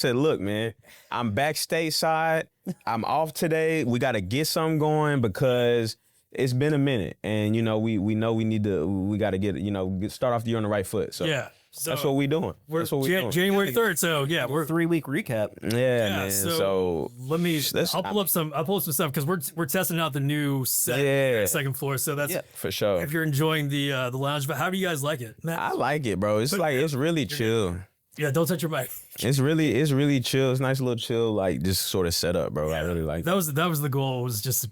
said, look, man, I'm backstage side. I'm off today. We got to get something going because it's been a minute. And, you know, we know we got to start off the year on the right foot. So yeah. So that's what we doing. That's what we doing. January 3rd. So yeah, we're 3-week recap. Yeah, man. So I'll pull up some stuff because we're testing out the new second floor. So that's for sure. If you're enjoying the lounge, but how do you guys like it, Matt? I like it, bro. It's it's really chill. Yeah, don't touch your mic. It's really chill. It's nice little chill, like just sort of set up, bro. I really like that. Was the goal, was just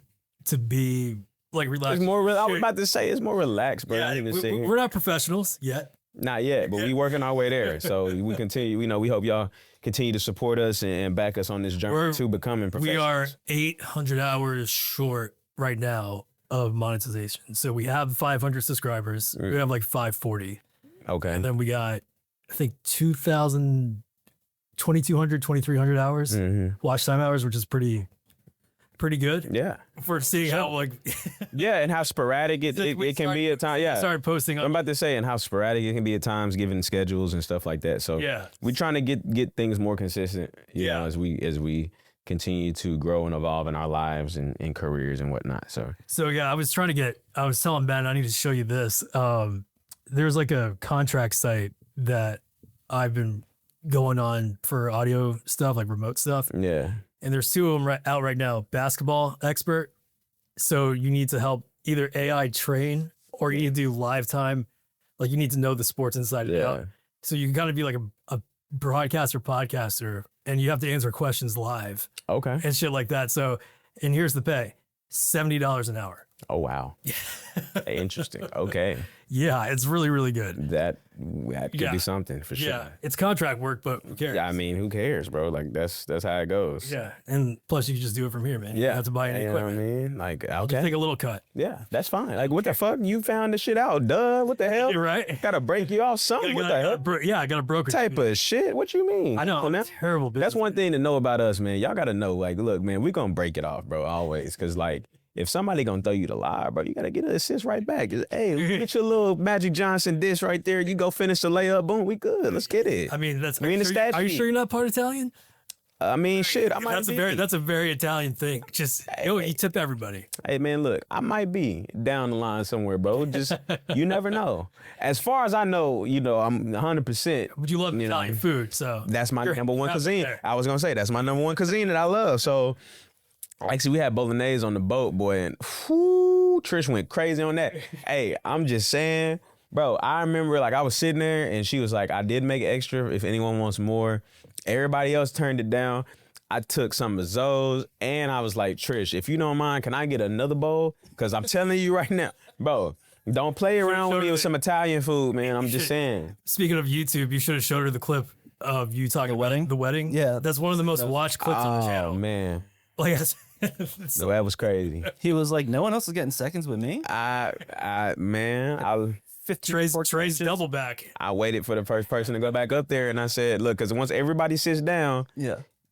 to be like relaxed. It's more. I was about to say it's more relaxed, bro. Yeah, we're not professionals yet. Not yet, but we working our way there. So we continue. We hope y'all continue to support us and back us on this journey to becoming professionals. We are 800 hours short right now of monetization. So we have 500 subscribers. We have like 540. Okay. And then we got, I think, 2,200, 2,300 hours watch time hours, which is pretty good. Yeah. For seeing how and how sporadic it can be at times. Yeah. Started posting. I'm about to say, and how sporadic it can be at times, given schedules and stuff like that. So we're trying to get things more consistent. You know, as we continue to grow and evolve in our lives and careers and whatnot. So yeah, I was telling Ben, I need to show you this. There's like a contract site that I've been going on for audio stuff, like remote stuff. Yeah. And there's two of them out right now. Basketball expert. So you need to help either AI train or you need to do live time. Like you need to know the sports inside and out. So you gotta be like a broadcaster, podcaster, and you have to answer questions live. Okay. And shit like that. So, and here's the pay. $70 an hour. Oh, wow. Interesting. Okay. Yeah, it's really, really good. That could be something for sure. Yeah, it's contract work, but who cares? Yeah, I mean, who cares, bro? Like that's how it goes. Yeah, and plus you can just do it from here, man. You don't have to buy any equipment. You know what I mean? Like, I'll just take a little cut. Yeah, that's fine. Like, what the fuck? You found the shit out, duh. What the hell? You're right. Gotta break you off something. What the hell? I got a broker. Type of shit. What you mean? I know. I'm terrible business. That's one thing to know about us, man. Y'all gotta know, like, look, man, we gonna break it off, bro, always. Cause like, if somebody gonna throw you the lie, bro, you gotta get an assist right back. Just, hey, get your little Magic Johnson dish right there. You go finish the layup. Boom, we good. Let's get it. I mean, are you sure you're not part Italian? I mean, shit, I might be. That's a very Italian thing. Just you tip everybody. Hey, man, look, I might be down the line somewhere, bro. Just you never know. As far as I know, I'm 100%. But you love Italian food, so that's my number one cuisine. I was gonna say that's my number one cuisine that I love. So. Actually, we had bolognese on the boat, boy, and Trish went crazy on that. Hey, I'm just saying, bro, I remember like I was sitting there and she was like, I did make it extra if anyone wants more. Everybody else turned it down. I took some of Zoe's and I was like, Trish, if you don't mind, can I get another bowl? Because I'm telling you right now, bro, don't play around with me with some Italian food, man. I'm just saying. Speaking of YouTube, you should have showed her the clip of you talking the wedding. Yeah, that's one of the most watched clips on the channel. Oh, man. Like, So that was crazy. He was like, no one else is getting seconds with me. Trey's double back. I waited for the first person to go back up there and I said, look, because once everybody sits down,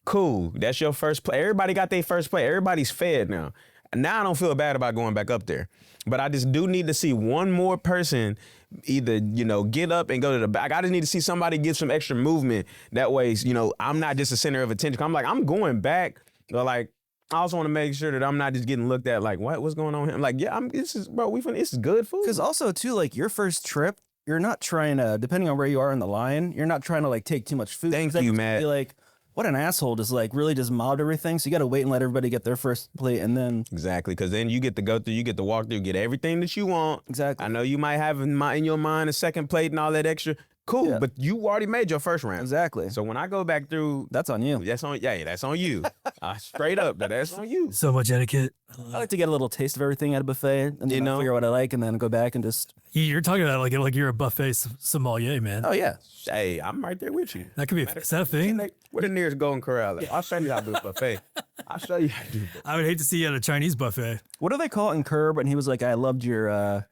cool, that's your first play. Everybody got their first play. Everybody's fed now. Now I don't feel bad about going back up there. But I just do need to see one more person either, get up and go to the back. I just need to see somebody give some extra movement. That way, I'm not just the center of attention. I'm going back, but like, I also want to make sure that I'm not just getting looked at like, what's going on here? I'm like, this is good food. Because also too, like your first trip, you're not trying to, depending on where you are in the line, you're not trying to like take too much food. Thank you, Matt. Be like, what an asshole, just like really just mob everything. So you got to wait and let everybody get their first plate and then. Exactly. Because then you get to go through, you get to walk through, get everything that you want. Exactly. I know you might have in your mind a second plate and all that extra. Cool, but you already made your first round. Exactly. So when I go back through, that's on you. That's on you. Straight up, that's on you. So much etiquette. I like to get a little taste of everything at a buffet and then figure out what I like and then go back and just. You're talking about like you're a buffet sommelier, man. Oh yeah. Hey, I'm right there with you. That could be. Is that a thing? Where the nearest Golden Corral? I'll show you how to do a buffet. I'll show you how to do it. I would hate to see you at a Chinese buffet. What do they call it in Curb? And he was like, I loved your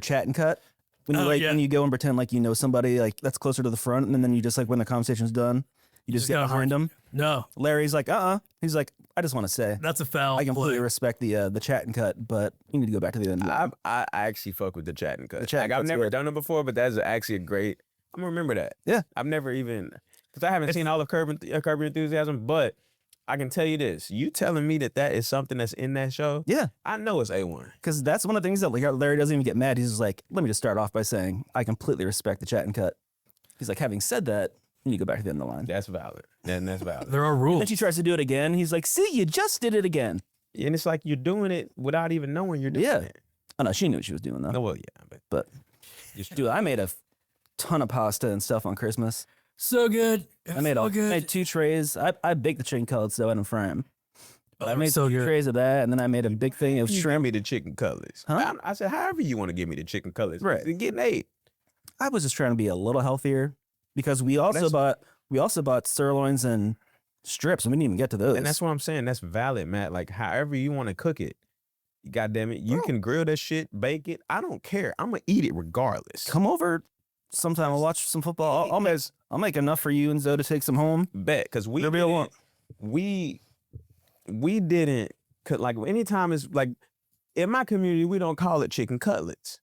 chat and cut. When you when you go and pretend like you know somebody like that's closer to the front, and then you just like when the conversation's done, you just get behind them. No, Larry's like, He's like, I just want to say that's a foul. I completely respect the chat and cut, but you need to go back to the end. I actually fuck with the chat and cut. The chat I've never done it before, but that's actually a great. I'm gonna remember that. Yeah, I've never even. because I haven't seen all of Curb Your Enthusiasm, but I can tell you this: you telling me that is something that's in that show? Yeah, I know it's A1. Because that's one of the things that like Larry doesn't even get mad. He's just like, let me just start off by saying I completely respect the chat and cut. He's like, having said that, you need to go back to the end of the line. That's valid. That's valid. There are rules. Then she tries to do it again. He's like, see, you just did it again. And it's like you're doing it without even knowing you're doing it. Oh no, she knew what she was doing though. Oh well, yeah, but dude, I made a ton of pasta and stuff on Christmas. So good. I made 2 trays. I baked the chicken cutlets though, I didn't fry them. But I made so 2 trays of that, and then I made a big thing of you shrimp. give me the chicken cutlets. Huh? I said, however you want to give me the chicken cutlets. Right. It's getting 8. I was just trying to be a little healthier because we also bought sirloins and strips, and we didn't even get to those. And that's what I'm saying. That's valid, Matt. Like, however you want to cook it, God damn it, you can grill that shit, bake it. I don't care. I'm gonna eat it regardless. Come over sometime. I'll watch some football. I'll make enough for you and Zoe to take some home. Bet, because we didn't like anytime it's like in my community we don't call it chicken cutlets.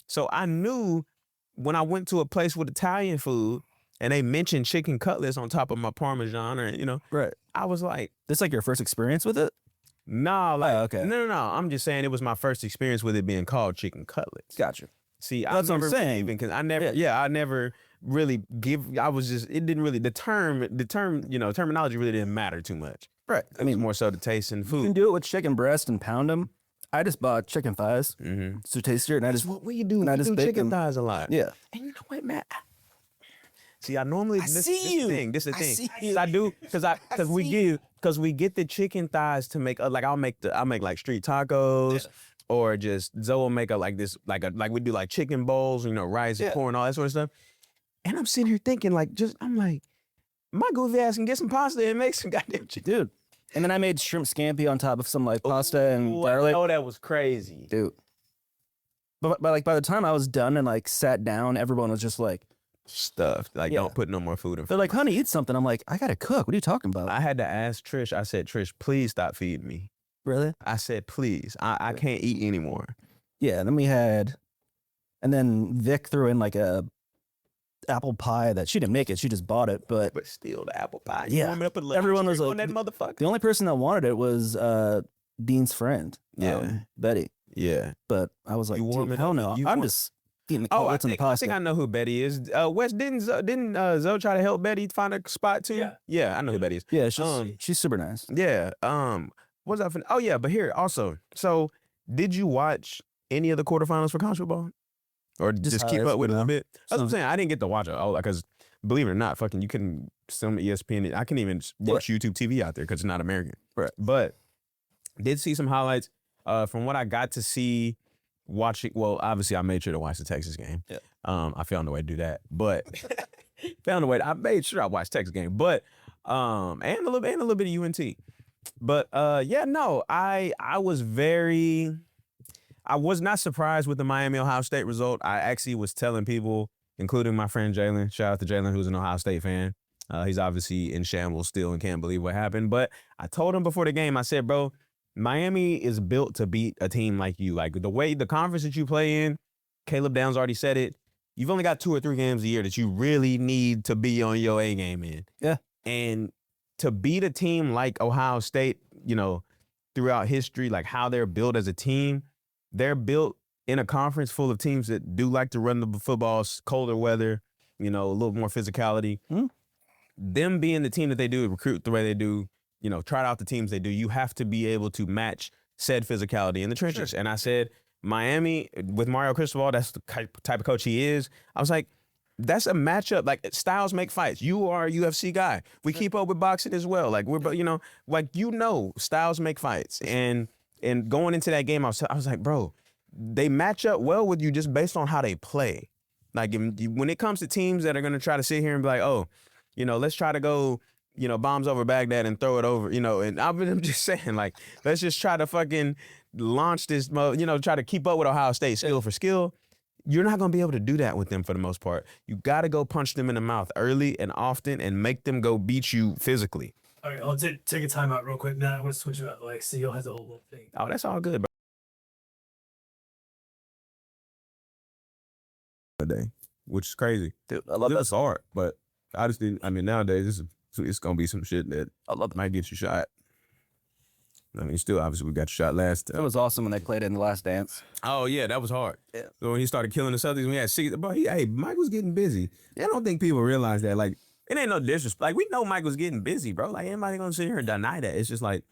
So I knew when I went to a place with Italian food and they mentioned chicken cutlets on top of my Parmesan, or Right. I was like, this like your first experience with it? nah, like okay. No. I'm just saying it was my first experience with it being called chicken cutlets. Gotcha. See, That's what I'm saying. Because I never really it didn't really terminology really didn't matter too much. Right. I mean, more so the taste and You food. can do it with chicken breast and pound them. I just bought chicken thighs to taste it, and I just What you do? and I You just do bake chicken them. thighs a lot. Yeah. And you know what, Matt? See, I normally this see the you. thing. This is the I thing. see I do because we get the chicken thighs to make like I'll make like street tacos. Or just Zoe will make like we do like chicken bowls, rice and corn, all that sort of stuff. And I'm sitting here thinking I'm like, my goofy ass can get some pasta and make some goddamn chicken. Dude. And then I made shrimp scampi on top of some like pasta and garlic. Oh, that was crazy. Dude. But by the time I was done and like sat down, everyone was just like Stuffed. Like, don't put no more food in. They're like, honey, eat something. I'm like, I gotta cook. What are you talking about? I had to ask Trish. I said, Trish, please stop feeding me. Really? I said, please. I can't eat anymore. Yeah, and then Vic threw in like a apple pie that she didn't make it. She just bought it. But still, the apple pie. Yeah. Warm it up a little. Everyone was on like, that motherfucker. The only person that wanted it was Dean's friend. Betty. Yeah. But I was like, You warm dude, it hell up. no. You I'm warm- just eating the Oh, cutlets and the I pasta. think I know who Betty is. Wes, didn't Zoe try to help Betty find a spot too? Yeah, I know who Betty is. Yeah, she's super nice. Yeah. What's up? Oh yeah, but here also. So, did you watch any of the quarterfinals for college football, or just keep up with it a bit? That's what I'm saying. I didn't get to watch it all because, believe it or not, fucking you couldn't some ESPN. I couldn't even watch YouTube TV out there because it's not American. Right. But did see some highlights. From what I got to see, watching. Well, obviously I made sure to watch the Texas game. Yeah. I found a way to do that, but I made sure I watched Texas game, but and a little bit of UNT. But I was not surprised with the Miami Ohio State result. I actually was telling people, including my friend Jalen, shout out to Jalen, who's an Ohio State fan. He's obviously in shambles still and can't believe what happened. But I told him before the game, I said, bro, Miami is built to beat a team like you. Like the way the conference that you play in, Caleb Downs already said it. You've only got 2 or 3 games a year that you really need to be on your A game in. Yeah. And to beat a team like Ohio State, throughout history, like how they're built as a team, they're built in a conference full of teams that do like to run the football, colder weather, a little more physicality. Mm-hmm. Them being the team that they do, recruit the way they do, try out the teams they do, you have to be able to match said physicality in the trenches. Sure. And I said, Miami, with Mario Cristobal, that's the type of coach he is. I was like, that's a matchup. Like, styles make fights. You are a UFC guy. We keep up with boxing as well. Like, styles make fights. And going into that game, I was like, bro, they match up well with you just based on how they play. Like, when it comes to teams that are going to try to sit here and be like, oh, let's try to go, bombs over Baghdad and throw it over, and I'm just saying, like, let's just try to fucking launch this, try to keep up with Ohio State skill for skill. You're not going to be able to do that with them for the most part. You got to go punch them in the mouth early and often and make them go beat you physically. All right, I'll take a timeout real quick. Now I'm going to switch it up. Like, CEO has a whole little thing. Oh, that's all good, bro. Day, which is crazy. Dude, I love that. It's hard, but I just didn't. I mean, nowadays it's gonna be some shit that might get you shot. I mean, still obviously we got shot last time. It was awesome when they played it in The Last Dance. Oh yeah, that was hard. Yeah. So when he started killing the Celtics, we had six. Bro, Mike was getting busy. I don't think people realize that. Like, it ain't no disrespect. Like, we know Mike was getting busy, bro. Like, anybody gonna sit here and deny that? It's just like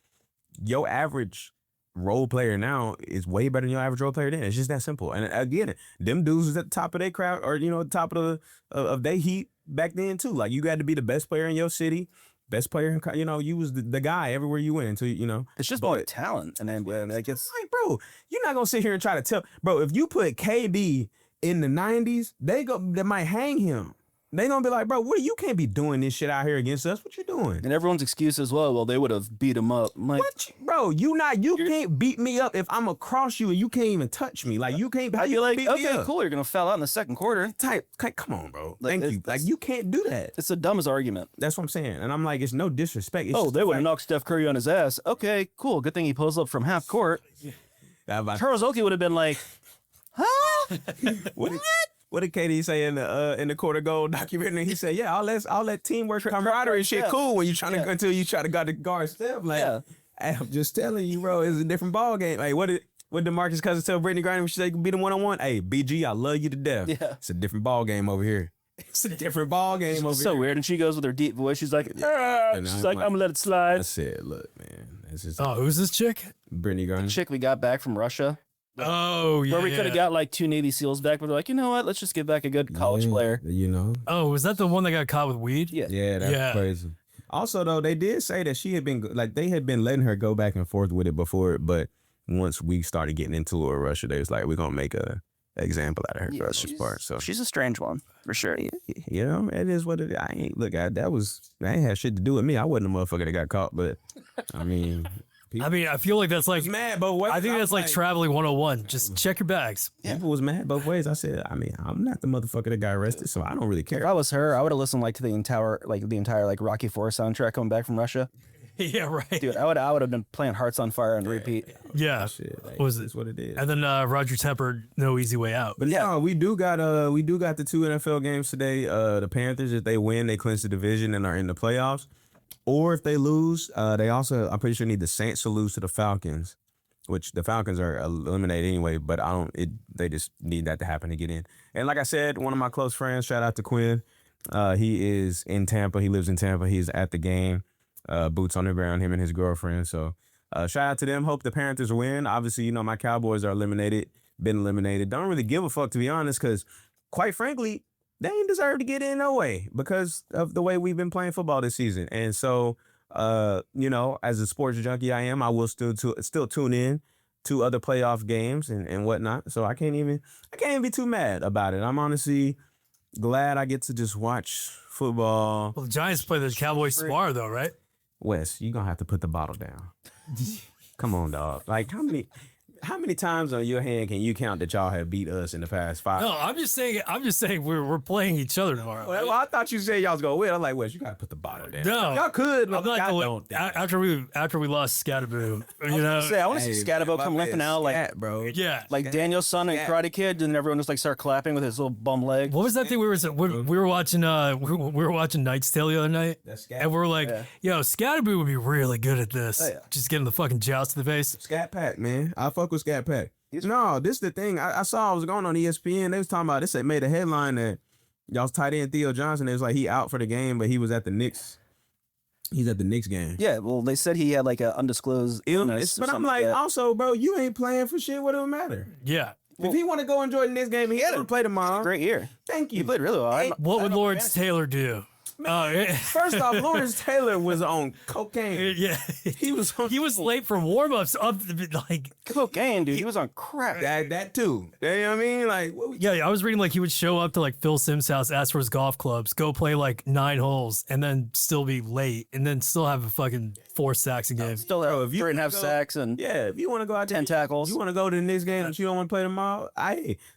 your average role player now is way better than your average role player then. It's just that simple. And again, them dudes was at the top of their crowd, or top of their heat back then too. Like, you got to be the best player in your city. Best player, you was the guy everywhere you went. So, it's just about talent. And then, like, it's like, bro, you're not going to sit here and try to tell, bro, if you put KD in the 90s, they might hang him. They gonna be like, bro, you can't be doing this shit out here against us. What you doing? And everyone's excuse as well, they would have beat him up. I'm like, what? Bro, you can't beat me up if I'm across you and you can't even touch me. Like, you can't. How you like, beat me okay, up? cool, you're gonna foul out in the second quarter. Come on, bro. Thank you. Like, you can't do that. It's the dumbest argument. That's what I'm saying. And I'm like, it's no disrespect. It's they would have knocked Steph Curry on his ass. Okay, cool. Good thing he pulls up from half court. Charles Oakley would have been like, huh? What did KD say in the Court of Gold documentary? He said, "Yeah, I'll let teamwork, camaraderie, and shit cool when you until you try to guard Steph." Like, hey, I'm just telling you, bro, it's a different ball game. Hey, what did DeMarcus Cousins tell Brittany Griner when she said beat him 1-on-1? Hey, BG, I love you to death. Yeah, it's a different ball game over here. It's a different ball game over here. So weird. And she goes with her deep voice. She's like, I'm gonna let it slide. I said, look, man, this is who's this chick? Brittany Griner. The chick we got back from Russia. Oh, yeah. Where we could have got like 2 Navy SEALs back, but they're like, you know what? Let's just get back a good college player. Oh, was that the one that got caught with weed? Yeah. Yeah, that's crazy. Also, though, they did say that she had been, like, they had been letting her go back and forth with it before, but once we started getting into it, Russia, they was like, we're going to make a example out of her for Russia's part. So she's a strange one, for sure. It is what it is. I ain't had shit to do with me. I wasn't a motherfucker that got caught, but, I mean... I feel like that's like mad both ways. I think that's like traveling 101. Just check your bags. People was mad both ways. I said, I'm not the motherfucker that got arrested, so I don't really care. If I was her, I would have listened to the entire Rocky IV soundtrack coming back from Russia. Yeah, right. Dude, I would have been playing Hearts on Fire on repeat. Yeah. Shit, what was it? That's what it is. And then Roger Tepper, No Easy Way Out. But yeah, we do got the 2 NFL games today. The Panthers, if they win, they clinch the division and are in the playoffs. Or if they lose, they also, I'm pretty sure, need the Saints to lose to the Falcons, which the Falcons are eliminated anyway, but they just need that to happen to get in. And like I said, one of my close friends, shout out to Quinn, he is in Tampa. He lives in Tampa. He's at the game, boots on the ground, him and his girlfriend. So shout out to them. Hope the Panthers win. Obviously, my Cowboys are eliminated, been eliminated. Don't really give a fuck, to be honest, because quite frankly, they ain't deserve to get in no way because of the way we've been playing football this season. And so, as a sports junkie I am, I will still tune in to other playoff games and whatnot. So I can't even be too mad about it. I'm honestly glad I get to just watch football. Well, the Giants play the Cowboys tomorrow, though, right? Wes, you're going to have to put the bottle down. Come on, dog. Like, how many times on your hand can you count that y'all have beat us in the past 5? No, I'm just saying we're playing each other tomorrow. Well, I thought you said y'all was gonna win. I'm like, Wes, you gotta put the bottle down. No, y'all could. I'm not going. After we lost Scatterboo, I want to see Scatterboo come limping out like, bro. Yeah, like Daniel's son and Karate Kid, and everyone just like start clapping with his little bum leg. What was that thing we were watching? We were watching Knight's Tale the other night, and we were like, yo, Scatterboo would be really good at this. Oh, yeah. Just getting the fucking joust to the face. Scat Pack, man. I fuck with Scat Pack. No, this is the thing. I saw I was going on ESPN. They was talking about this. They made a headline that y'all's tight end Theo Johnson. It was like he out for the game, but he was at the Knicks. He's at the Knicks game. Yeah, well, they said he had like an undisclosed illness. But I'm like, also, bro, you ain't playing for shit. What it matter? Yeah. If he want to go enjoy the Knicks game, he had to play tomorrow. Great year. Thank you. He played really well. What would Lawrence Taylor do? First off, Lawrence Taylor was on cocaine. Yeah, he was late for warm-ups. Like cocaine, dude. He was on crack. That too. You know what I mean? Like, I was reading like he would show up to like Phil Simms' house, ask for his golf clubs, go play like 9 holes, and then still be late, and then still have a fucking 4 sacks a game. Still have 3.5 sacks and if you want to go out 10 tackles, you want to go to the next game that you don't want to play tomorrow.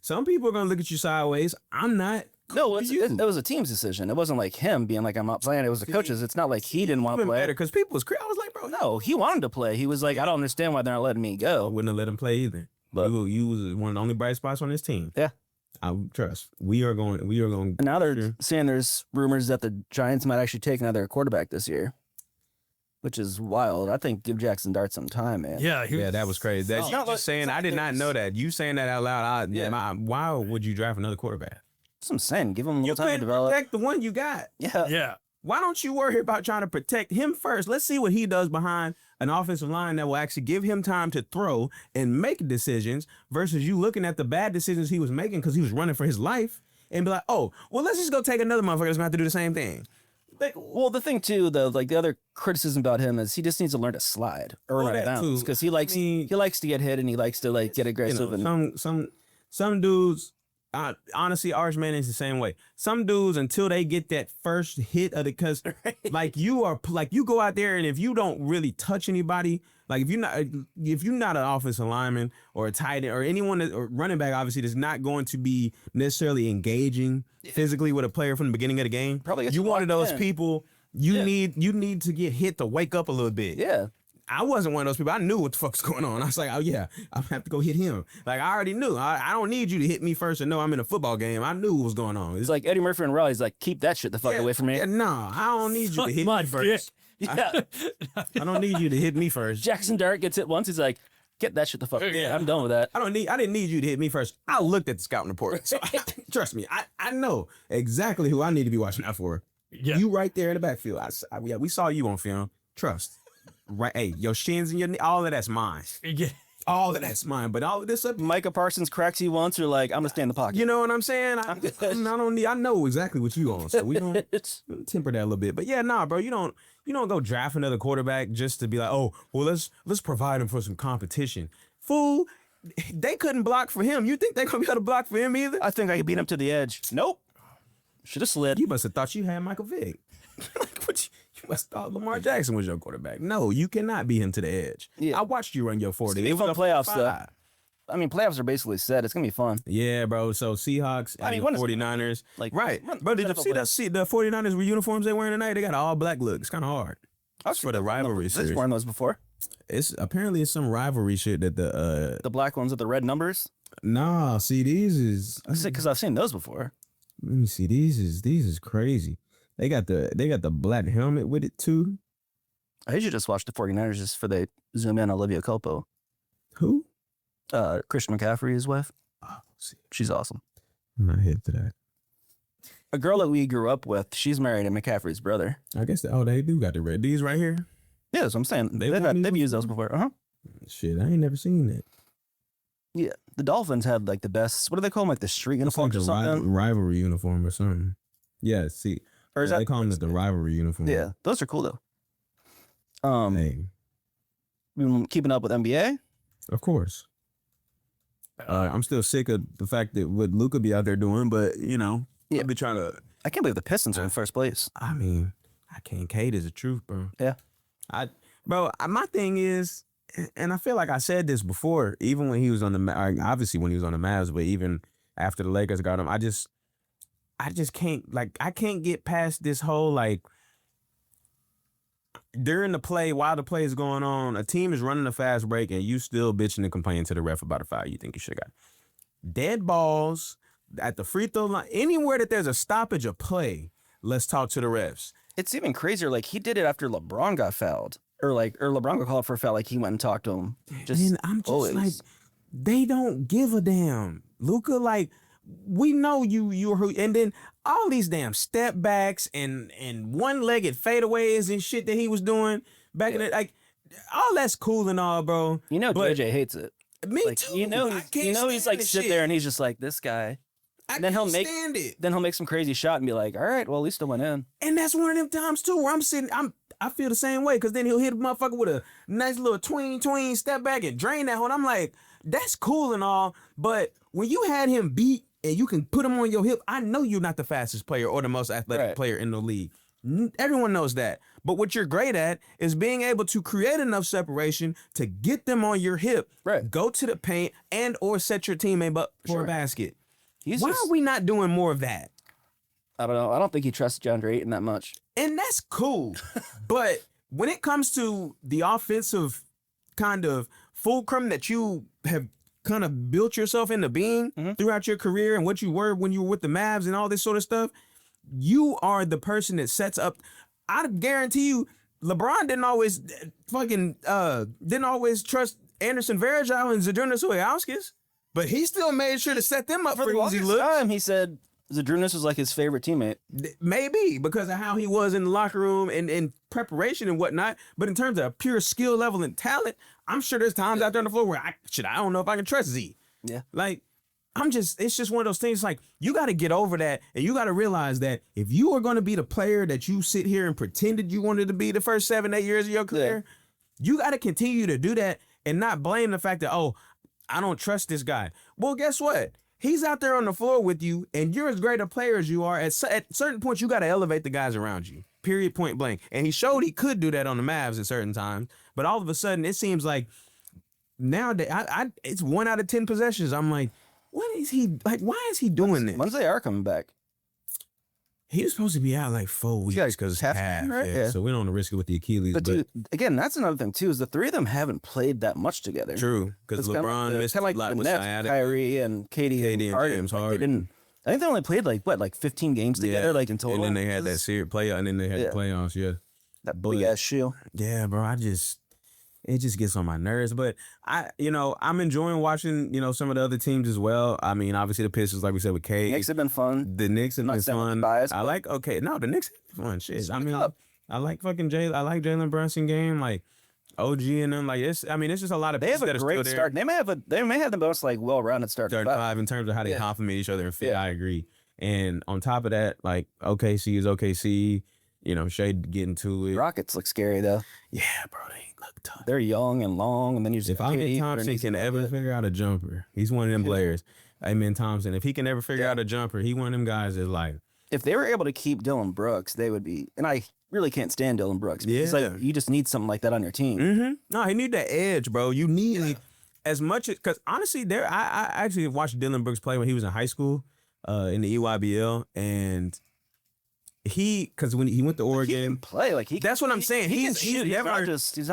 Some people are gonna look at you sideways. I'm not. No, it was a team's decision. It wasn't like him being like, I'm not playing. It was the coaches. It's not like he didn't want to play. Because people was crazy. I was like, bro, no, he wanted to play. He was like, I don't understand why they're not letting me go. I wouldn't have let him play either. But you was one of the only bright spots on this team. Yeah. I trust. We are going. And now they're saying there's rumors that the Giants might actually take another quarterback this year, which is wild. I think give Jackson Dart some time, man. Yeah, that was crazy. That's you just saying. I did not know that. You saying that out loud. Why would you draft another quarterback? That's what I'm saying. Give him a little time to develop. Protect the one you got. Yeah. Why don't you worry about trying to protect him first? Let's see what he does behind an offensive line that will actually give him time to throw and make decisions versus you looking at the bad decisions he was making because he was running for his life and be like, oh, well, let's just go take another motherfucker that's going to have to do the same thing. Well, the thing too, though, like the other criticism about him is he just needs to learn to slide or run out because he likes to get hit and he likes to like get aggressive. Some dudes. Honestly, Arch Manning's the same way. Some dudes, until they get that first hit of because like you go out there and if you don't really touch anybody, like if you're not an offensive lineman or a tight end or anyone or running back, obviously that's not going to be necessarily engaging physically with a player from the beginning of the game. Probably you one of those people. You need to get hit to wake up a little bit. Yeah. I wasn't one of those people. I knew what the fuck's going on. I was like, oh yeah, I have to go hit him. Like I already knew. I don't need you to hit me first and know I'm in a football game. I knew what was going on. It's like Eddie Murphy and Raw. He's like, keep that shit the fuck away from me. Yeah, no, I don't need you to hit me first. Yeah. I don't need you to hit me first. Jackson Dart gets hit once. He's like, get that shit the fuck. Yeah, I'm done with that. I didn't need you to hit me first. I looked at the scouting report. So trust me, I know exactly who I need to be watching out for. Yeah. You right there in the backfield. We saw you on film. Trust. Right, hey, your shins and your knee, all of that's mine. Yeah. All of that's mine. But all of this up, Micah Parsons cracks you once, you're like, I'm gonna stay in the pocket. You know what I'm saying? I know exactly what you on. So we don't temper that a little bit. But yeah, nah, bro, you don't go draft another quarterback just to be like, oh, well, let's provide him for some competition. Fool, they couldn't block for him. You think they're gonna be able to block for him either? I think I could beat him to the edge. Nope. Should have slid. You must have thought you had Michael Vick. You must have thought Lamar Jackson was your quarterback. No, you cannot beat him to the edge. Yeah. I watched you run your 40. It was playoffs though. I mean, playoffs are basically set. It's gonna be fun. Yeah, bro. So Seahawks and the 49ers. Right. Bro, did you see the 49ers with uniforms they wearing tonight? They got an all black look. It's kind of hard. That's for the rivalry series. I've worn those before. It's some rivalry shit that the black ones with the red numbers. Nah, see these is because I've seen those before. Let me see. These is crazy. They got the black helmet with it too. I usually just watch the 49ers just for they zoom in on Olivia Culpo. Who? Christian McCaffrey's wife. Oh, see. She's awesome. I'm not hip to that. A girl that we grew up with, she's married to McCaffrey's brother. I guess they do got the red. These right here? Yeah, that's what I'm saying. They've used those before. Uh-huh. Shit, I ain't never seen that. Yeah, the Dolphins had like the best, what do they call them? Like the street uniforms or something? Rivalry uniform or something. Yeah, see. Or is they call them the rivalry uniform. Yeah, those are cool though. Hey. Been keeping up with NBA? Of course. I'm still sick of the fact that what Luka be out there doing, but I'll be trying to. I can't believe the Pistons are in first place. I mean, I can't. Cade is the truth, bro. Yeah. My thing is, and I feel like I said this before, even when he was on obviously when he was on the Mavs, but even after the Lakers got him, I just can't, I can't get past this whole, during the play, while the play is going on, a team is running a fast break and you still bitching and complaining to the ref about a foul you think you should have got. Dead balls at the free throw line, anywhere that there's a stoppage of play, let's talk to the refs. It's even crazier. He did it after LeBron got fouled. Or LeBron got called for a foul, he went and talked to him. I'm just they don't give a damn. Luka, we know you're, and then all these damn step backs and one-legged fadeaways and shit that he was doing back in the, all that's cool and all, bro. But JJ hates it. Me too. He's sit there and he's just like, this guy. And then he'll make some crazy shot and be like, all right, well, at least I went in. And that's one of them times too where I feel the same way, because then he'll hit a motherfucker with a nice little tween step back and drain that one. I'm like, that's cool and all, but when you had him beat and you can put him on your hip, I know you're not the fastest player or the most athletic player in the league. Everyone knows that. But what you're great at is being able to create enough separation to get them on your hip, go to the paint, and or set your teammate up for a basket. Why are we not doing more of that? I don't know. I don't think he trusts DeAndre Ayton that much. And that's cool. But when it comes to the offensive kind of fulcrum that you have kind of built yourself into being throughout your career and what you were when you were with the Mavs and all this sort of stuff, you are the person that sets up. I guarantee you, LeBron didn't always trust Anderson Varejao and Zydrunas Ilgauskas, but he still made sure to set them up for easy looks. Time, he said Zydrunas was like his favorite teammate. Maybe because of how he was in the locker room and in preparation and whatnot. But in terms of pure skill level and talent, I'm sure there's times out there on the floor where I don't know if I can trust Z. Yeah. Like, it's just one of those things, like, you got to get over that, and you got to realize that if you are going to be the player that you sit here and pretended you wanted to be the first 7-8 years of your career, you got to continue to do that and not blame the fact that, oh, I don't trust this guy. Well, guess what? He's out there on the floor with you, and you're as great a player as you are. At certain points, you got to elevate the guys around you, period, point blank. And he showed he could do that on the Mavs at certain times, but all of a sudden, it seems like nowadays, it's 1 out of 10 possessions. I'm like, what is he, like, why is he doing this? When's they are coming back? He was supposed to be out like 4 weeks because half, right? Yeah. So we don't want to risk it with the Achilles. But dude, again, that's another thing too, is the three of them haven't played that much together. True, because LeBron missed a lot with sciatic. Kyrie and KD and James Harden. I think they only played like 15 games together, like in total. And then they had that series playoff, and then they had the playoffs. Yeah, that big ass shield. Yeah, bro. It just gets on my nerves. But I'm enjoying watching, some of the other teams as well. I mean, obviously the Pistons, like we said, with K. Knicks have been fun. The Knicks have been fun. Biased, the Knicks have been fun. Shit. I mean, I like fucking I like Jalen Brunson game, like OG and them. Like it's just a lot of. They have a great start. They may have the most like well-rounded start. 35 in terms of how they compliment each other and fit. I agree. And on top of that, like OKC is OKC. Shea getting to it. Rockets look scary though. Yeah, bro, they look tough. They're young and long, and then you just. If Amen Thompson can ever figure out a jumper, he's one of them players. Amen Thompson, if he can ever figure out a jumper, he one of them guys that's like. If they were able to keep Dylan Brooks, they would be. And I really can't stand Dylan Brooks. It's like you just need something like that on your team. Mm-hmm. No, he need that edge, bro. You need as much because honestly, I actually watched Dylan Brooks play when he was in high school, in the EYBL, and. Because when he went to Oregon, he can play that's what I'm saying. He's never he's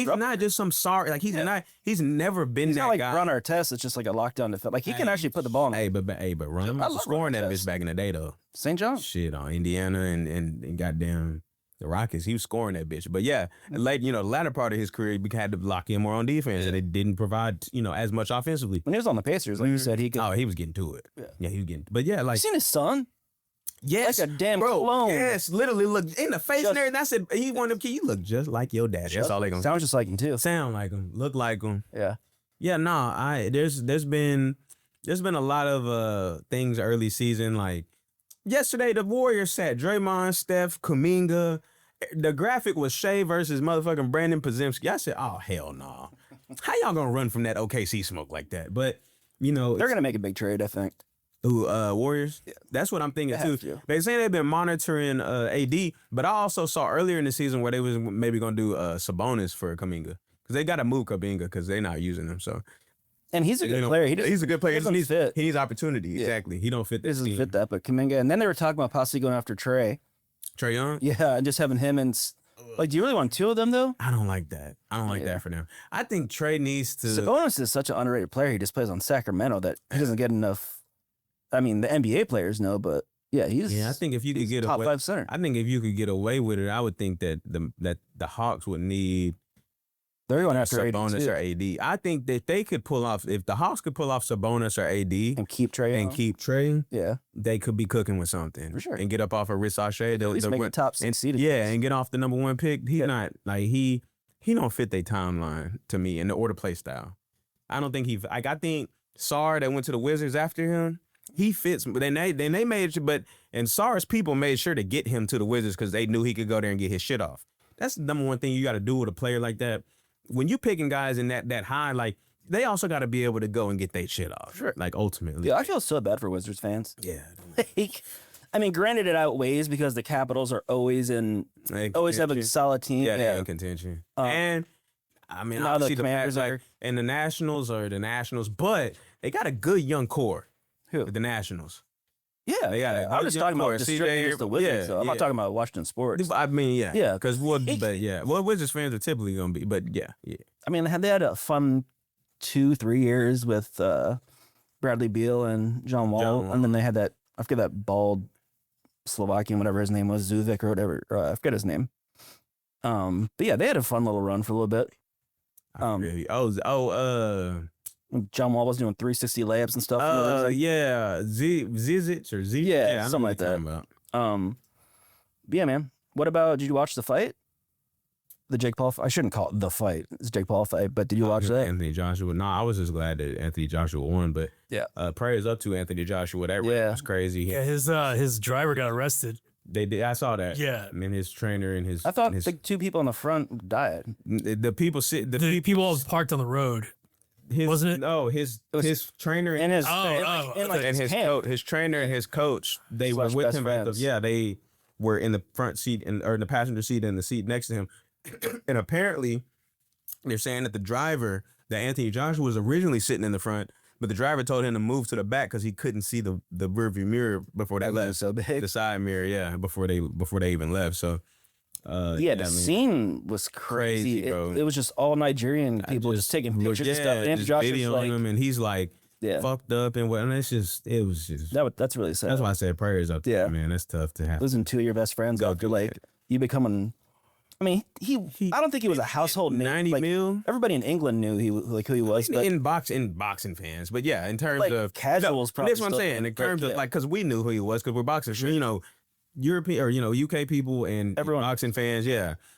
not just some sorry he's never been he's that not like guy. Run our test. It's just like a lockdown defense. Like he can actually put the ball in. Hey, but Run was scoring that bitch back in the day though. St. John, shit on Indiana and goddamn the Rockets. He was scoring that bitch. But yeah, late the latter part of his career, he had to lock in more on defense, and it didn't provide as much offensively. When he was on the Pacers, like you said, he was getting to it. Yeah, he was getting. But yeah, like you seen his son. Yes, like a damn bro, clone. Yes, literally look in the face and everything. I said he wanted him. You look just like your dad. That's all they gonna sound just like him too. Sound like him, look like him. Yeah, yeah. No, there's been a lot of things early season. Like yesterday, the Warriors sat Draymond, Steph, Kuminga. The graphic was Shea versus motherfucking Brandon Podziemski. I said, oh hell no. How y'all gonna run from that OKC smoke like that? But they're gonna make a big trade, I think. Ooh, Warriors? Yeah. That's what I'm thinking too. They say they've been monitoring AD, but I also saw earlier in the season where they was maybe going to do Sabonis for Kuminga. Because they got to move Kuminga because they're not using him. So, and he's a good player. He's a good player. He needs opportunity. Yeah. Exactly. He don't fit this team. He doesn't fit that, but Kuminga. And then they were talking about possibly going after Trey Young? Yeah, and just having him and... Like, do you really want two of them, though? I don't like that. I don't like that for them. I think Trey needs to... Sabonis is such an underrated player. He just plays on Sacramento that he doesn't get enough... I mean, the NBA players know, but I think if you could get top 5 center. I think if you could get away with it, I would think that the Hawks would need. They're going after Sabonis or AD. I think that they could pull off if the Hawks could pull off Sabonis or AD and keep Trey. Yeah, they could be cooking with something for sure and get up off of Rich Sachet. At least make a top 6 seed. Yeah, and get off the number 1 pick. He's not like he don't fit their timeline to me and the order play style. I don't think I think Sarr that went to the Wizards after him. He fits, but then they made sure, and Sarr's people made sure to get him to the Wizards because they knew he could go there and get his shit off. That's the number one thing you got to do with a player like that. When you picking guys in that high, like they also got to be able to go and get their shit off. Sure. Like ultimately. Yeah, I feel so bad for Wizards fans. Yeah. I mean, granted, it outweighs because the Capitals are always have a solid team. Yeah, they're in contention. And I mean, obviously the Commanders and the Nationals are the Nationals, but they got a good young core. Who? The Nationals. Yeah, they got I'm just talking about the Wizards. So I'm not talking about Washington sports. I mean, yeah, because Wizards fans are typically gonna be, but yeah. I mean, they had a fun 2-3 years with Bradley Beal and John Wall, and then they had that, I forget that bald Slovakian, whatever his name was, Zuvik or whatever. I forget his name. But yeah, they had a fun little run for a little bit. John Wall was doing 360 layups and stuff. Yeah, Zizic or Z. Yeah, something like that. But yeah, man. What about? Did you watch the fight? The Jake Paul. I shouldn't call it the fight. It's Jake Paul fight. But did you watch that? Anthony Joshua. No, I was just glad that Anthony Joshua won. But yeah, prayers up to Anthony Joshua. That was crazy. Yeah, his driver got arrested. They did. I saw that. Yeah, I mean, his trainer and his. I thought the 2 people in the front died. The people people parked on the road. Wasn't it? No, his trainer and his his trainer and his coach. They were with him. They were in the front seat or in the passenger seat and the seat next to him. And apparently, they're saying that that Anthony Joshua was originally sitting in the front, but the driver told him to move to the back because he couldn't see the rearview mirror before they left. So big. The side mirror, before they even left. So. The scene was crazy. It was just all Nigerian people just taking pictures and stuff. And just videoing him, and he's like fucked up and what. And it was just that's really sad. That's why I said prayers up to him, man. That's tough to have. Losing 2 of your best friends after you becoming. I mean, I don't think he was a household name. 90 mil. Everybody in England knew who he was. But in boxing fans, but yeah, in terms of casuals, probably. That's what I'm saying. In terms of because we knew who he was because we're boxers. European or UK people and everyone boxing fans,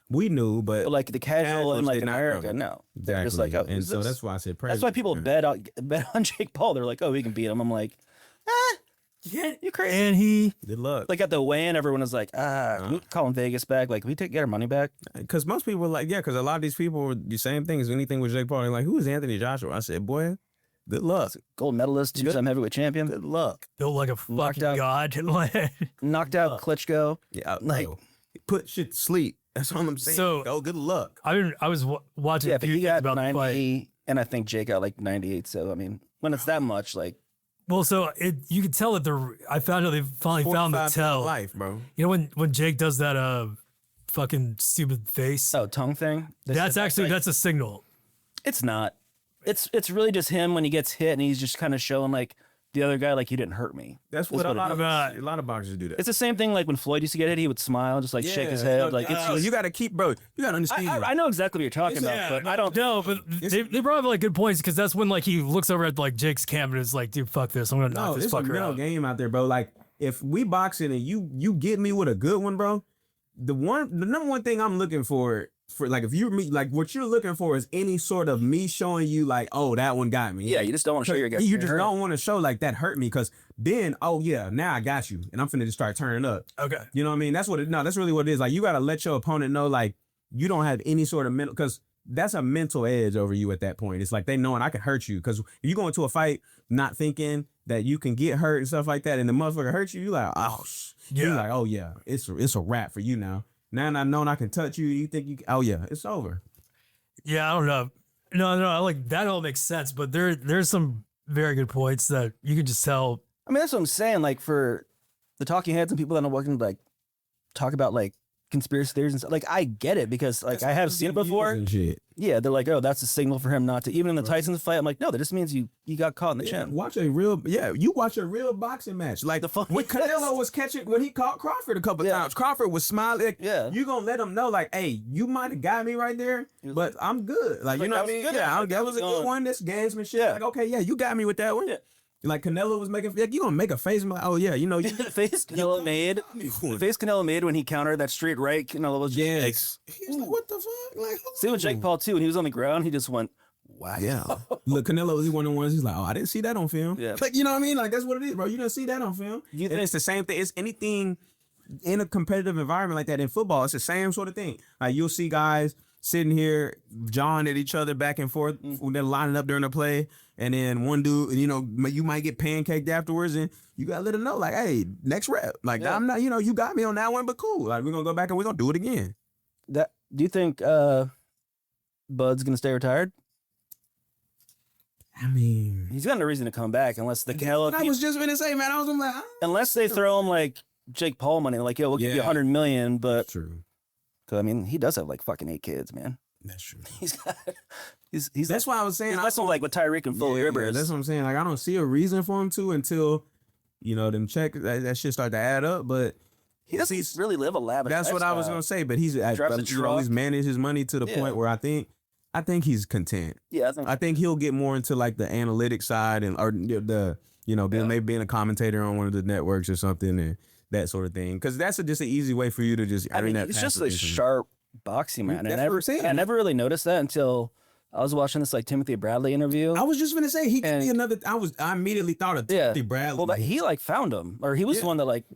we knew, but like the casual in like America, no, exactly. Just like, and so that's why I said. That's why people bet on Jake Paul. They're like, oh, we can beat him. I'm like, you're crazy. And good luck. Like at the weigh-in, everyone was like, we calling Vegas back. Like, we get our money back because most people were like, because a lot of these people were the same thing as anything with Jake Paul. They're like, who is Anthony Joshua? I said, boy. Good luck. Gold medalist, 2-time heavyweight champion. Good luck. Built like a fucking god. Knocked out Klitschko. Yeah, put shit to sleep. That's all I'm saying. So, good luck. I was watching. Yeah, but he got about 90, and I think Jake got like 98. So I mean, when it's that much, like. Well, so you could tell that I found out they finally found the tell. Life, bro. You know when Jake does that fucking stupid face. Oh, tongue thing. That's a signal. It's not. It's really just him when he gets hit and he's just kind of showing like the other guy like you didn't hurt me. That's what a lot of boxers do that. It's the same thing like when Floyd used to get hit, he would smile, just like shake his head. Like you got to keep, bro. You got to understand. I know exactly what you're talking about, but I don't know. But they brought up like good points because that's when like he looks over at like Jake's cam and is like, dude, fuck this. I'm gonna knock this fucker out. It's a game out there, bro. Like if we boxing and you get me with a good one, bro. The number one thing I'm looking for like if you're me, like what you're looking for is any sort of me showing you like, oh, that one got me. Yeah, you just don't want to show your guy. You just don't want to show like that hurt me because then, oh yeah, now I got you and I'm finna just start turning up. Okay. You know what I mean? That's really what it is. Like you gotta let your opponent know like you don't have any sort of mental because that's a mental edge over you at that point. It's like they knowing I can hurt you because if you go into a fight not thinking that you can get hurt and stuff like that and the motherfucker hurts you, you're like, oh, yeah. You're like, oh yeah, it's a wrap for you now. Now I know I can touch you. You think it's over. Yeah, I don't know. No, like that all makes sense, but there's some very good points that you can just tell. I mean, that's what I'm saying. Like for the talking heads and people that are working like talk about like conspiracy theories and stuff. Like I get it because like I have seen it before. Yeah, they're like, oh, that's a signal for him not to. Even in the Tyson fight, I'm like, no, that just means you got caught in the chin. You watch a real boxing match. Like when Canelo was catching, when he caught Crawford a couple times, Crawford was smiling. Like, you gonna let him know, like, hey, you might have got me right there, but I'm good. Like, you know what I mean? Yeah, that was a good one. This gamesmanship. Like, okay, yeah, you got me with that one. Yeah. Like Canelo was making, like, you gonna make a face and like, oh yeah, you know, the face Canelo made when he countered that straight right. Canelo was just he was like, what the fuck? Like, see with Jake Paul too, when he was on the ground, he just went, wow. Yeah. Look, Canelo was one of the ones. He's like, oh, I didn't see that on film. Yeah. Like, you know what I mean? Like that's what it is, bro. You didn't see that on film. And it's the same thing. It's anything in a competitive environment like that in football. It's the same sort of thing. Like you'll see guys sitting here jawing at each other back and forth. They're lining up during the play. And then one dude, you know, you might get pancaked afterwards and you got to let him know, like, hey, next rep. Like, I'm not, you know, you got me on that one, but cool. Like, we're going to go back and we're going to do it again. Do you think Bud's going to stay retired? I mean, he's got no reason to come back unless the Canelo. I was just going to say, man, I was like, unless they throw him like Jake Paul money, like, yo, we'll give you $100 million, but. True. Cause I mean, he does have like fucking 8 kids, man. That's true. He's got. He's That's why I was saying. That's not like with Tyreek and Foley Rivers. That's what I'm saying. Like I don't see a reason for him to until, them check that shit start to add up. But he doesn't really live a lavish. That's what I was gonna say. But he's always managed his money to the point where I think he's content. Yeah, I think he'll get more into like the analytic side maybe being a commentator on one of the networks or something and that sort of thing. Because that's just an easy way for you to just. I mean, he's just a sharp boxing man. I never really noticed that until I was watching this like Timothy Bradley interview. I was just gonna say he could be another. I immediately thought of Timothy Bradley. Well, but he like found him, or he was the one that like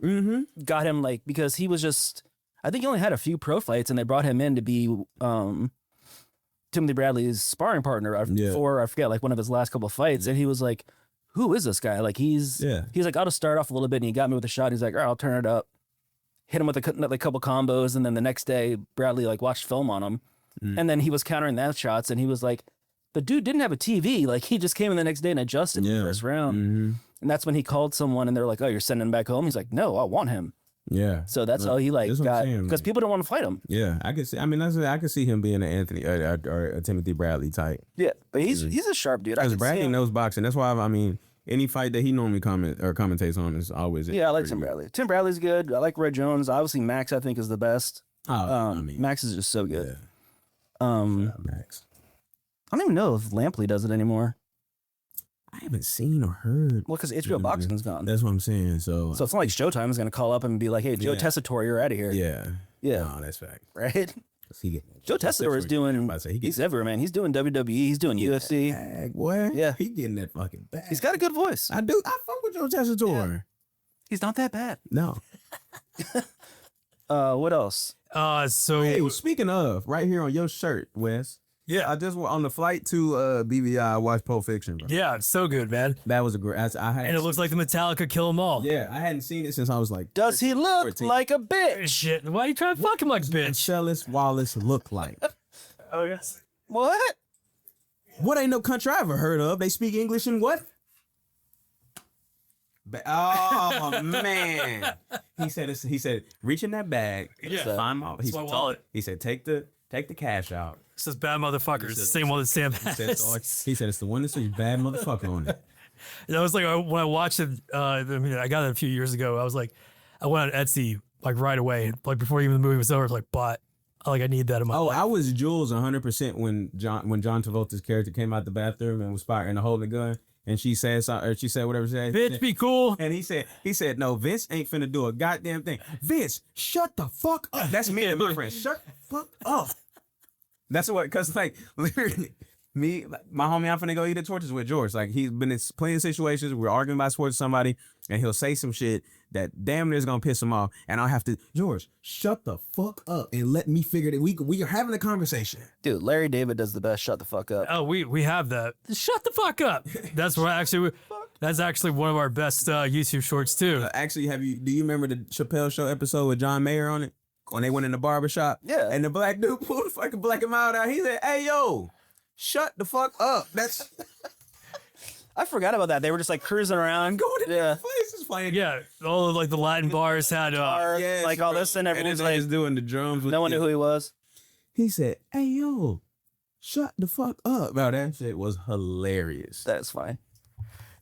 got him like because he was just. I think he only had a few pro fights, and they brought him in to be Timothy Bradley's sparring partner for I forget like one of his last couple of fights, and he was like, "Who is this guy?" Like he's like, "I'll just start off a little bit," and he got me with a shot. He's like, "All right, I'll turn it up." Hit him with a couple combos, and then the next day Bradley like watched film on him. And then he was countering that shots, and he was like, the dude didn't have a TV. Like, he just came in the next day and adjusted the first round. And that's when he called someone, and they're like, oh, you're sending him back home? He's like, no, I want him. Yeah. So that's how he, like, got... Because people don't want to fight him. Yeah, I can see... I mean, I can see him being an Anthony or a Timothy Bradley type. Yeah, but he's a sharp dude. Because Bradley knows boxing. That's why, any fight that he normally commentates on is always... Yeah, I like Tim Bradley. Tim Bradley's good. I like Roy Jones. Obviously, Max, I think, is the best. Max is just so good. Yeah. Max. I don't even know if Lampley does it anymore. I haven't seen or heard. Well, because HBO Boxing's gone. That's what I'm saying. So it's not like Showtime is going to call up and be like, hey, Joe Tessitore, you're out of here. Yeah. No, that's fact. Right? Joe Tessitore is doing... He's everywhere, man. He's doing WWE. He's doing UFC. Bag, boy. Yeah. He getting that fucking bag. He's got a good voice. I do. I fuck with Joe Tessitore. Yeah. He's not that bad. No. What else? Hey, speaking of, right here on your shirt, Wes. Yeah. I just went on the flight to BVI. I watched Pulp Fiction, bro. Yeah, it's so good, man. That was a great. And it looks like the Metallica Kill 'Em All. Yeah, I hadn't seen it since I was like. Does he look 14. Like a bitch? Shit. Why are you trying to fuck him like a bitch? Shellis Wallace look like. Oh, yes. What? What ain't no country I ever heard of? They speak English in what? Oh man. He said, reach in that bag. Yeah. Find my wallet. He said, take the cash out. It says bad motherfuckers. The same one that Sam has. He said it's the one that says bad motherfucker on it. That was like when I watched it. I got it a few years ago. I was like, I went on Etsy like right away, like before even the movie was over. I was like, bought. Like I need that in my life. I was Jules 100% when John Travolta's character came out the bathroom and was firing to hold the gun. And she said something, or she said whatever she said. Vince, be cool. And he said, no, Vince ain't finna do a goddamn thing. Vince, shut the fuck up. That's me and my friend. Shut the fuck up. That's what, cause like literally, my homie, I'm finna go eat at Torches with George. Like he's been in plenty of situations. We're arguing about sports with somebody, and he'll say some shit that damn near is gonna piss him off, and I'll have to, George, shut the fuck up and let me figure that we are having a conversation. Dude, Larry David does the best. Shut the fuck up. Oh, we have that. Shut the fuck up. That's actually one of our best YouTube shorts too. Actually, do you remember the Chappelle Show episode with John Mayer on it when they went in the barbershop? Yeah. And the black dude pulled the fucking black him out. He said, "Hey yo, shut the fuck up." That's. I forgot about that. They were just like cruising around, going in their faces playing. Yeah, all of like the Latin bars had like all this, and everyone's like doing the drums. No one knew who he was. He said, "Hey yo, shut the fuck up." Wow, that shit was hilarious. That's fine.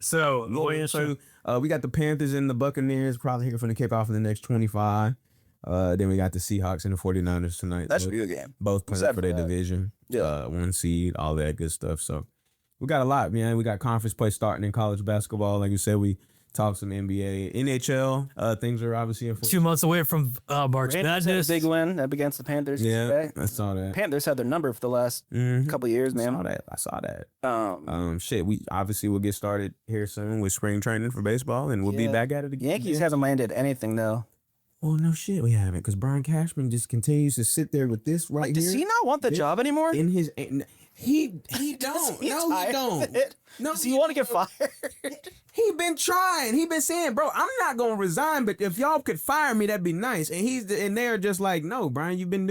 So we got the Panthers and the Buccaneers probably here for the kickoff in the next 25. Then we got the Seahawks and the 49ers tonight. That should be a good game. Both playing for their division. Yeah, 1 seed, all that good stuff. So. We got a lot, man. We got conference play starting in college basketball. Like you said, we talked some NBA, NHL. Things are obviously in 2 months away from March Madness. Big win up against the Panthers. Yeah, right? I saw that. Panthers had their number for the last couple of years, man. I saw that. Shit, we obviously will get started here soon with spring training for baseball, and we'll be back at it again. Yankees haven't landed anything though. Well, no shit, we haven't, because Brian Cashman just continues to sit there with this right here. Does he not want the job anymore? In his. He don't. No, he don't. No, does he want to get fired? He been trying. He been saying, bro, I'm not gonna resign, but if y'all could fire me, that'd be nice. And they're just like, no, Brian, you've been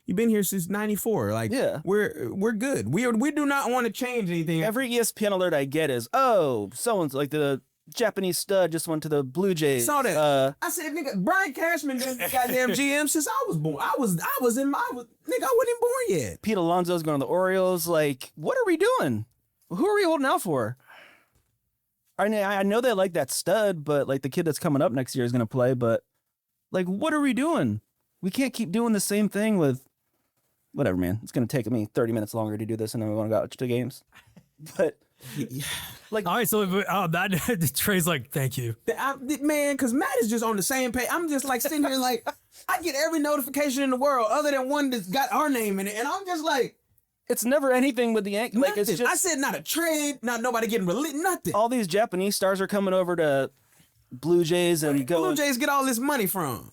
here since '94. Like, yeah, we're good. We do not want to change anything. Every ESPN alert I get is, oh, someone's like the Japanese stud just went to the Blue Jays. Saw that. I said, nigga, Brian Cashman been goddamn GM since I was born. I wasn't even born yet. Pete Alonso's going to the Orioles. Like, what are we doing? Who are we holding out for? I know they like that stud, but like the kid that's coming up next year is going to play. But like, what are we doing? We can't keep doing the same thing with whatever, man. It's going to take me 30 minutes longer to do this, and then we want to go out to games. But like, all right, so that Trey's like, thank you, man, because Matt is just on the same page. I'm just like sitting here like I get every notification in the world other than one that's got our name in it, and I'm just like, it's never anything with the Yankees. Like, it's just, I said not a trade, not nobody getting released, nothing. All these Japanese stars are coming over to Blue Jays and go. Blue Jays get all this money from?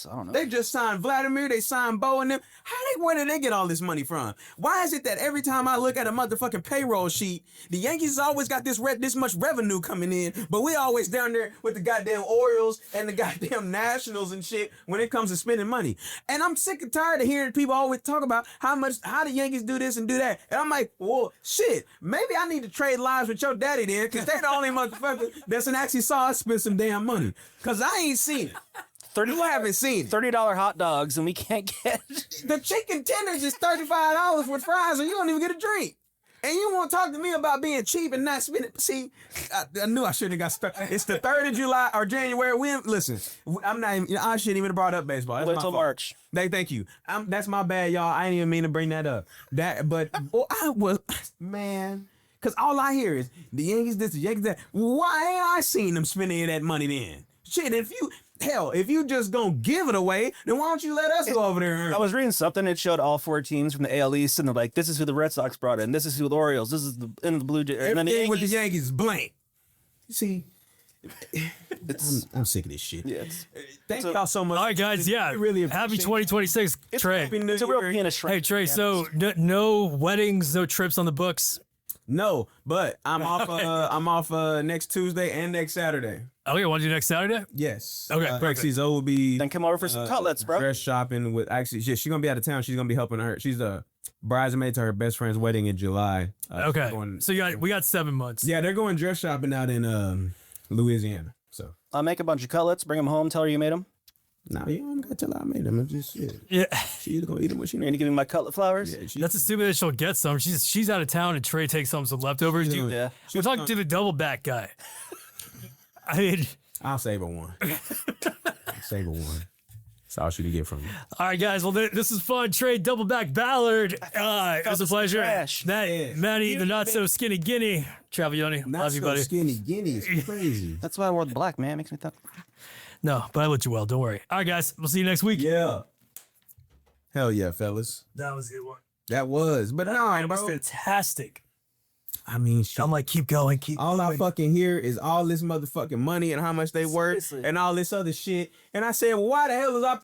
I don't know. They just signed Vladimir, they signed Bo and them. Where did they get all this money from? Why is it that every time I look at a motherfucking payroll sheet, the Yankees always got this much revenue coming in, but we always down there with the goddamn Orioles and the goddamn Nationals and shit when it comes to spending money. And I'm sick and tired of hearing people always talk about how the Yankees do this and do that. And I'm like, well, shit, maybe I need to trade lives with your daddy then, because they're the only motherfucker that's actually saw us spend some damn money. Because I ain't seen it. I haven't seen it. $30 hot dogs, and we can't get the chicken tenders is $35 with fries, and you don't even get a drink. And you want to talk to me about being cheap and not spending? See, I knew I shouldn't have got started. It's the 3rd of July or January. Listen, I'm not even. I shouldn't even have brought up baseball. That's wait till March. Thank you. That's my bad, y'all. I didn't even mean to bring that up. I was, man. Because all I hear is the Yankees this, the Yankees that. Why ain't I seen them spending any of that money then? Shit, if you just gonna give it away, then why don't you let us go over there and earn? I was reading something. It showed all 4 teams from the AL East, and they're like, this is who the Red Sox brought in. This is who the Orioles. This is the Blue Jays. And then Everything with the Yankees is blank. You see, I'm sick of this shit. Yeah, thank y'all so much. All right, guys. Yeah, really happy 2026, Trey. It's a real pianist. Hey, Trey. So no weddings, no trips on the books. No, but I'm off. I'm off next Tuesday and next Saturday. Okay, want to do next Saturday? Yes. Okay, Prexy Zoe will be. Then come over for some cutlets, bro. Dress shopping with she's gonna be out of town. She's gonna be helping her. She's a bridesmaid to her best friend's wedding in July. Okay. So we got 7 months. Yeah, they're going dress shopping out in Louisiana. So I'll make a bunch of cutlets, bring them home, tell her you made them. No, you don't gotta tell her I made them. I'm just shit. Yeah. She's gonna eat them when she. You're gonna give me my cutlet flowers. Yeah, that's assuming that she'll get some. She's out of town and Trey takes some leftovers. Yeah. We're talking to the double back guy. I mean, I'll save her one. Save her one. That's all she can get from me. All right, guys. Well, this is fun. Trey double back Ballard. It was a pleasure. Matty, the not so skinny guinea. Travaglione. Love you, buddy. Skinny guinea is crazy. That's why I wore the black, man. It makes me think. No, but I looked you well. Don't worry. All right, guys. We'll see you next week. Yeah. Hell yeah, fellas. That was a good one. That was. But all right, It was bro. fantastic. I mean, shit. I'm like, keep going, all I fucking hear is all this motherfucking money and how much they worth Seriously. and all this other shit. And I said, well, why the hell is I